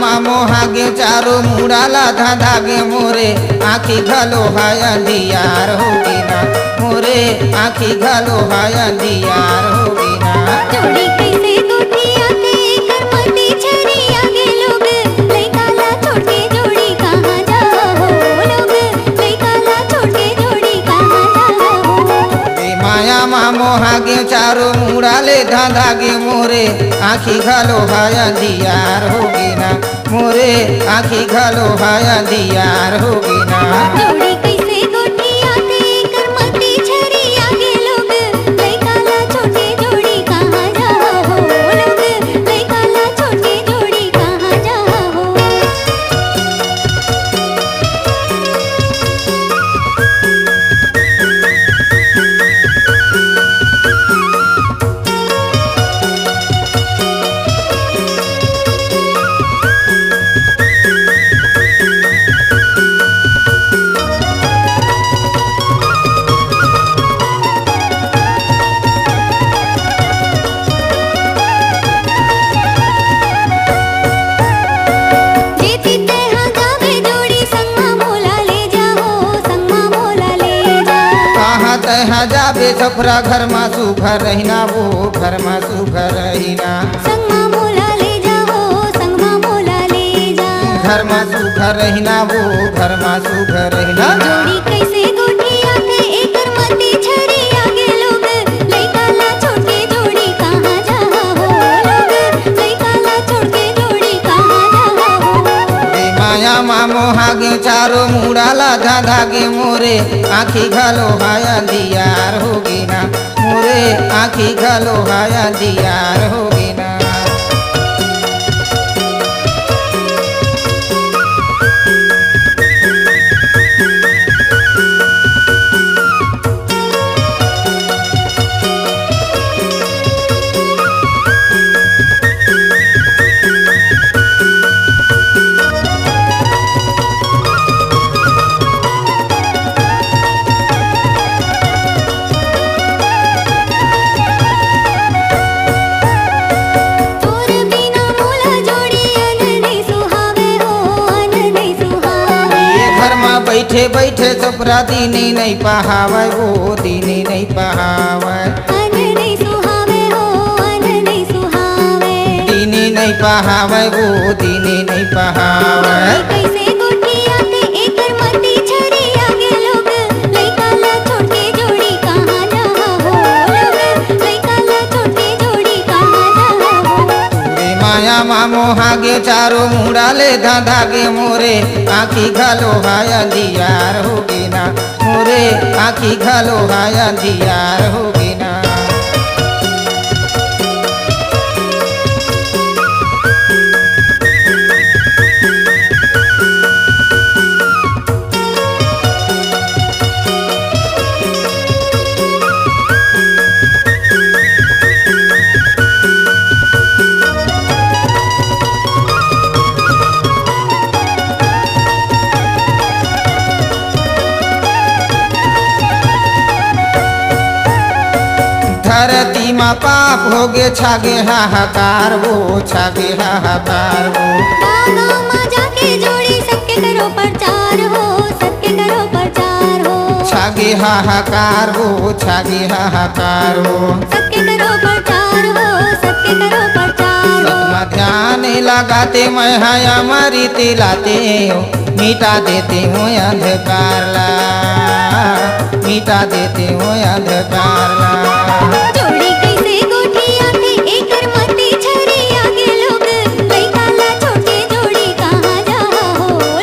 मामो हागे चारो मुड़ाला धागे मोरे आखी घालो हाय अंधियार होगी ना मोरे आखी घालो हाय अंधियार होगी ना। जोड़ी कैसे गोटिया ते करमती छरी आगे लोग लइकाला छोड़ के जोड़ी कहाँ जाओ लोग लइकाला छोड़ के जोड़ी कहाँ जाओ। माया मामो हागे चारो मुड़ाले धागे मोरे आखी घालो हाय अंधियार होगी ना मोरे आखी घालो हाय अंधियार होगी ना। जोड़ी कैसे गोटिया ते करमती छरी आगे लोग लइकाला छोड़ के जोड़ी कहाँ जाओ लोग लइकाला छोड़ के जोड़ी कहाँ जाओ। तहाँ जाबे छपरा घर मा सुघर रहिना वो घर मा सुघर रहिना संगमा मोला ले जाओ संगमा मोला ले जा घर मा सुघर रहिना वो घर मा सुघर रहिना। जोड़ी कैसे गोटिया थे एकर मती छरी आगे लोग लइकाला छोड़ के जोड़ी कहाँ जाओ लोग लइकाला छोड़ के जोड़ी कहाँ जाओ। माया मामो हागे चारो मुड़ाला धागे मोरे आखी घालो हाय अंधियार होगी ना मोरे आखी घालो हाय अंधियार होगी ना। बैठे बैठे छपरा दीनी नहीं पहावे वो दीनी नहीं पहावे अन नहीं सुहावे हो अन नहीं सुहावे दीनी नहीं पहावे वो दीनी नहीं पहावे। कैसे गोटिया ते एकर मती छरी आगे लोग लइकाला छोड़ के जोड़ी कहाँ जाओ लोग लइकाला छोड़ के जोड़ी कहाँ जाओ। माया मामो हागे चारो मुड़ाले धागे मोरे आखी घालो हाय अंधियार होगी ना मोरे आखी घालो हाय अंधियार होगी ना। धरती मा पाप होगे छागे हाहाकार वो छागे हाहाकार वो। गाँव में जाके जोड़ी सबके करो प्रचार हो सबके करो प्रचार हो। छागे हाहाकार वो छागे हाहाकार हो सबके करो प्रचार हो सबके करो प्रचार हो। सतमा ध्यान लगाते मैं हाया मारी तिलाते हो मिटा देते हो अंधकार ला मिटा देते हो अंधकार ला। जोड़ी कैसे गोटिया थे एकर मती छरी आगे लोग लइकाला छोड़ के जोड़ी कहाँ जाओ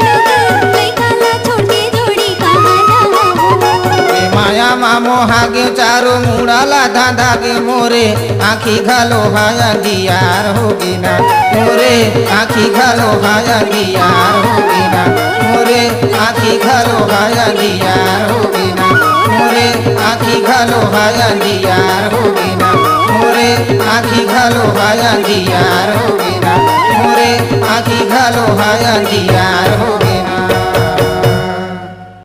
लोग लइकाला छोड़ के जोड़ी कहाँ जाओ। माया मामो हागे चारो मुड़ाला धागे मोरे आखी घालो हाय अंधियार होगी ना मोरे आखी घालो हाय अंधियार होगी ना मोरे आखी घालो हाय अंधियार होगी ना मोरे आखी घालो हाय अंधियार होगी ना मोरे आखी घालो हाय अंधियार होगी ना मोरे आखी घालो हाय अंधियार होगी।